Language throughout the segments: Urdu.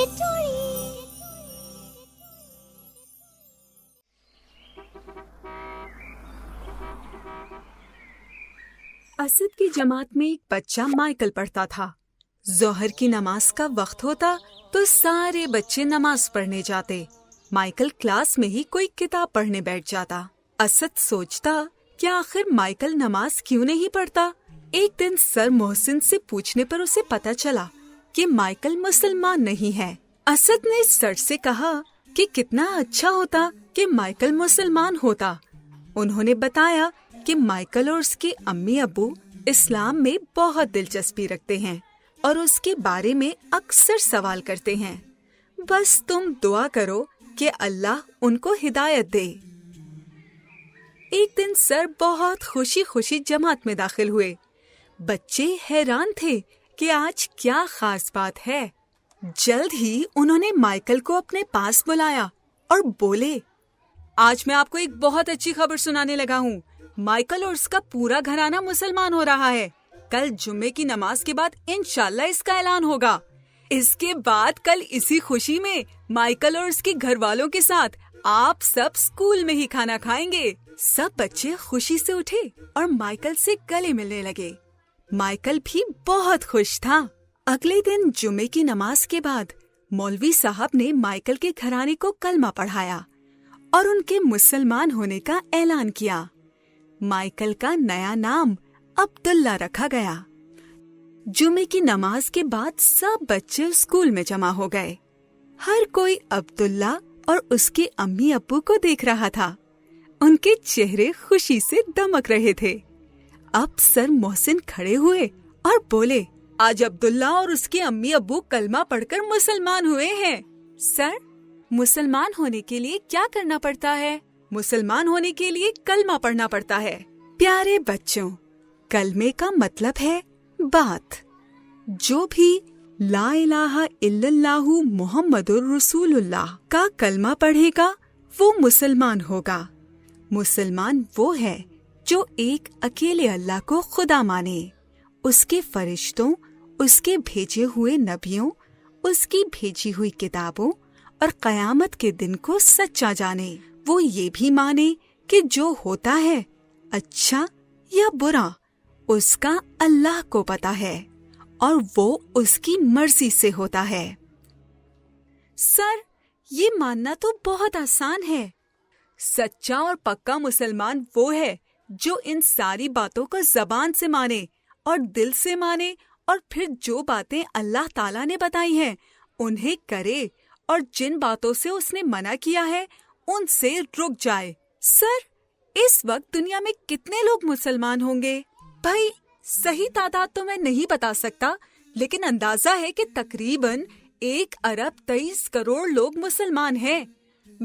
اسد کی جماعت میں ایک بچہ مائیکل پڑھتا تھا۔ ظہر کی نماز کا وقت ہوتا تو سارے بچے نماز پڑھنے جاتے۔ مائیکل کلاس میں ہی کوئی کتاب پڑھنے بیٹھ جاتا۔ اسد سوچتا کہ آخر مائیکل نماز کیوں نہیں پڑھتا۔ ایک دن سر محسن سے پوچھنے پر اسے پتا چلا کہ مائیکل مسلمان نہیں ہے۔ اسد نے سر سے کہا کہ کتنا اچھا ہوتا کہ مائیکل مسلمان ہوتا۔ انہوں نے بتایا کہ مائیکل اور اس کے امی ابو اسلام میں بہت دلچسپی رکھتے ہیں اور اس کے بارے میں اکثر سوال کرتے ہیں۔ بس تم دعا کرو کہ اللہ ان کو ہدایت دے۔ ایک دن سر بہت خوشی خوشی جماعت میں داخل ہوئے۔ بچے حیران تھے کہ آج کیا خاص بات ہے۔ جلد ہی انہوں نے مائیکل کو اپنے پاس بلایا اور بولے، آج میں آپ کو ایک بہت اچھی خبر سنانے لگا ہوں۔ مائیکل اور اس کا پورا گھرانہ مسلمان ہو رہا ہے۔ کل جمعے کی نماز کے بعد انشاءاللہ اس کا اعلان ہوگا۔ اس کے بعد کل اسی خوشی میں مائیکل اور اس کے گھر والوں کے ساتھ آپ سب اسکول میں ہی کھانا کھائیں گے۔ سب بچے خوشی سے اٹھے اور مائیکل سے گلے ملنے لگے۔ مائیکل بھی بہت خوش تھا۔ اگلے دن جمعے کی نماز کے بعد مولوی صاحب نے مائیکل کے گھرانے کو کلمہ پڑھایا اور ان کے مسلمان ہونے کا اعلان کیا۔ مائیکل کا نیا نام عبداللہ رکھا گیا۔ جمعے کی نماز کے بعد سب بچے اسکول میں جمع ہو گئے۔ ہر کوئی عبداللہ اور اس کے امی ابو کو دیکھ رہا تھا۔ ان کے چہرے خوشی سے دمک رہے تھے۔ اب سر محسن کھڑے ہوئے اور بولے، آج عبداللہ اور اس کے امی ابو کلمہ پڑھ کر مسلمان ہوئے ہیں۔ سر، مسلمان ہونے کے لیے کیا کرنا پڑتا ہے؟ مسلمان ہونے کے لیے کلمہ پڑھنا پڑتا ہے۔ پیارے بچوں، کلمے کا مطلب ہے بات۔ جو بھی لا الہ الا اللہ محمد الرسول اللہ کا کلمہ پڑھے گا وہ مسلمان ہوگا۔ مسلمان وہ ہے جو ایک اکیلے اللہ کو خدا مانے، اس کے فرشتوں، اس کے بھیجے ہوئے نبیوں، اس کی بھیجی ہوئی کتابوں اور قیامت کے دن کو سچا جانے۔ وہ یہ بھی مانے کہ جو ہوتا ہے اچھا یا برا اس کا اللہ کو پتا ہے اور وہ اس کی مرضی سے ہوتا ہے۔ سر، یہ ماننا تو بہت آسان ہے۔ سچا اور پکا مسلمان وہ ہے جو ان ساری باتوں کو زبان سے مانے اور دل سے مانے اور پھر جو باتیں اللہ تعالیٰ نے بتائی ہیں انہیں کرے اور جن باتوں سے اس نے منع کیا ہے ان سے رک جائے۔ سر، اس وقت دنیا میں کتنے لوگ مسلمان ہوں گے؟ بھائی، صحیح تعداد تو میں نہیں بتا سکتا، لیکن اندازہ ہے کہ تقریباً 1.23 ارب لوگ مسلمان ہیں۔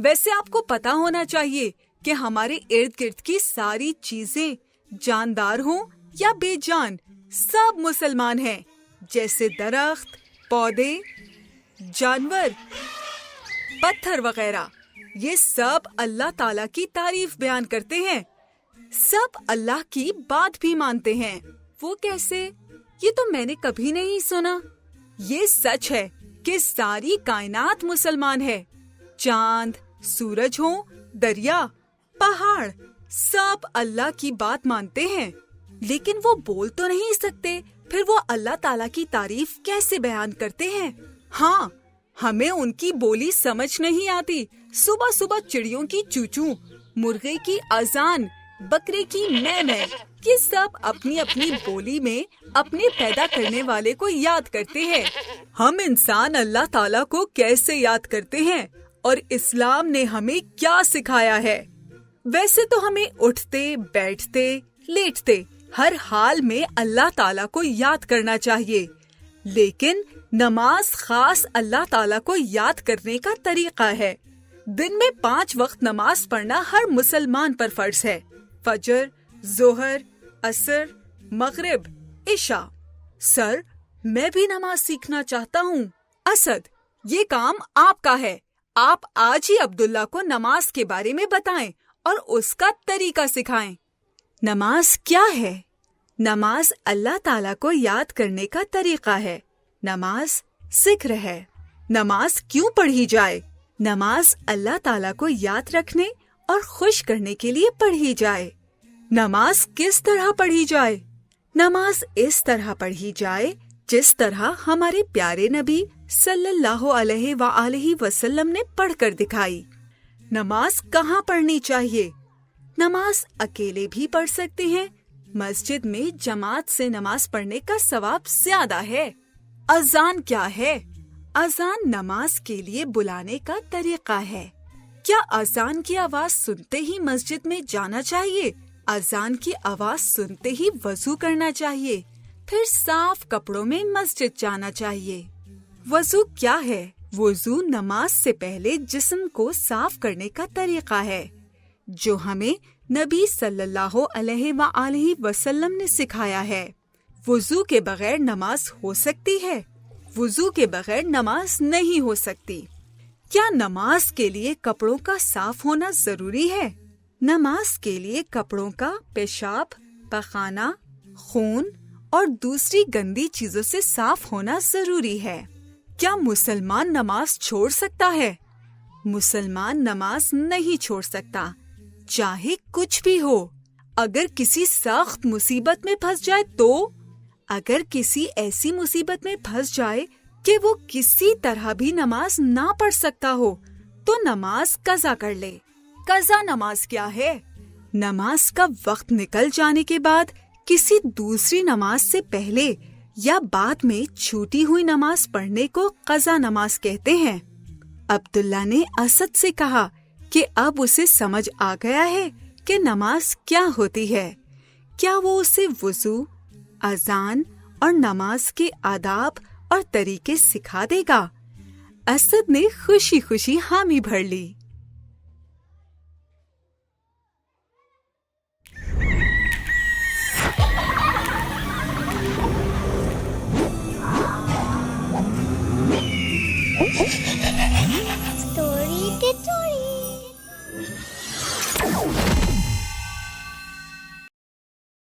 ویسے آپ کو پتا ہونا چاہیے کہ ہمارے ارد گرد کی ساری چیزیں، جاندار ہوں یا بے جان، سب مسلمان ہیں۔ جیسے درخت، پودے، جانور، پتھر وغیرہ، یہ سب اللہ تعالیٰ کی تعریف بیان کرتے ہیں۔ سب اللہ کی بات بھی مانتے ہیں۔ وہ کیسے؟ یہ تو میں نے کبھی نہیں سنا۔ یہ سچ ہے کہ ساری کائنات مسلمان ہے۔ چاند، سورج ہوں، دریا، پہاڑ، سب اللہ کی بات مانتے ہیں، لیکن وہ بول تو نہیں سکتے، پھر وہ اللہ تعالیٰ کی تعریف کیسے بیان کرتے ہیں؟ ہاں، ہمیں ان کی بولی سمجھ نہیں آتی۔ صبح صبح چڑیوں کی چوچوں، مرغے کی اذان، بکرے کی میں یہ سب اپنی اپنی بولی میں اپنے پیدا کرنے والے کو یاد کرتے ہیں۔ ہم انسان اللہ تعالیٰ کو کیسے یاد کرتے ہیں اور اسلام نے ہمیں کیا سکھایا ہے؟ ویسے تو ہمیں اٹھتے، بیٹھتے، لیٹتے ہر حال میں اللہ تعالیٰ کو یاد کرنا چاہیے، لیکن نماز خاص اللہ تعالیٰ کو یاد کرنے کا طریقہ ہے۔ دن میں 5 وقت نماز پڑھنا ہر مسلمان پر فرض ہے۔ فجر، ظہر، عصر، مغرب، عشاء۔ سر، میں بھی نماز سیکھنا چاہتا ہوں۔ اسد، یہ کام آپ کا ہے۔ آپ آج ہی عبداللہ کو نماز کے بارے میں بتائیں اور اس کا طریقہ سکھائیں۔ نماز کیا ہے؟ نماز اللہ تعالیٰ کو یاد کرنے کا طریقہ ہے۔ نماز ذکر ہے۔ نماز کیوں پڑھی جائے؟ نماز اللہ تعالیٰ کو یاد رکھنے اور خوش کرنے کے لیے پڑھی جائے۔ نماز کس طرح پڑھی جائے؟ نماز اس طرح پڑھی جائے جس طرح ہمارے پیارے نبی صلی اللہ علیہ وآلہ وسلم نے پڑھ کر دکھائی۔ نماز کہاں پڑھنی چاہیے؟ نماز اکیلے بھی پڑھ سکتے ہیں، مسجد میں جماعت سے نماز پڑھنے کا ثواب زیادہ ہے۔ اذان کیا ہے؟ اذان نماز کے لیے بلانے کا طریقہ ہے۔ کیا اذان کی آواز سنتے ہی مسجد میں جانا چاہیے؟ اذان کی آواز سنتے ہی وضو کرنا چاہیے، پھر صاف کپڑوں میں مسجد جانا چاہیے۔ وضو کیا ہے؟ وضو نماز سے پہلے جسم کو صاف کرنے کا طریقہ ہے جو ہمیں نبی صلی اللہ علیہ وآلہ وسلم نے سکھایا ہے۔ وضو کے بغیر نماز ہو سکتی ہے؟ وضو کے بغیر نماز نہیں ہو سکتی۔ کیا نماز کے لیے کپڑوں کا صاف ہونا ضروری ہے؟ نماز کے لیے کپڑوں کا پیشاب، پخانہ، خون اور دوسری گندی چیزوں سے صاف ہونا ضروری ہے۔ کیا مسلمان نماز چھوڑ سکتا ہے؟ مسلمان نماز نہیں چھوڑ سکتا، چاہے کچھ بھی ہو۔ اگر کسی سخت مصیبت میں پھنس جائے تو؟ اگر کسی ایسی مصیبت میں پھنس جائے کہ وہ کسی طرح بھی نماز نہ پڑھ سکتا ہو تو نماز قضا کر لے۔ قضا نماز کیا ہے؟ نماز کا وقت نکل جانے کے بعد کسی دوسری نماز سے پہلے یا بعد میں چھوٹی ہوئی نماز پڑھنے کو قضا نماز کہتے ہیں۔ عبداللہ نے اسد سے کہا کہ اب اسے سمجھ آ گیا ہے کہ نماز کیا ہوتی ہے۔ کیا وہ اسے وضو، اذان اور نماز کے آداب اور طریقے سکھا دے گا؟ اسد نے خوشی خوشی حامی بھر لی۔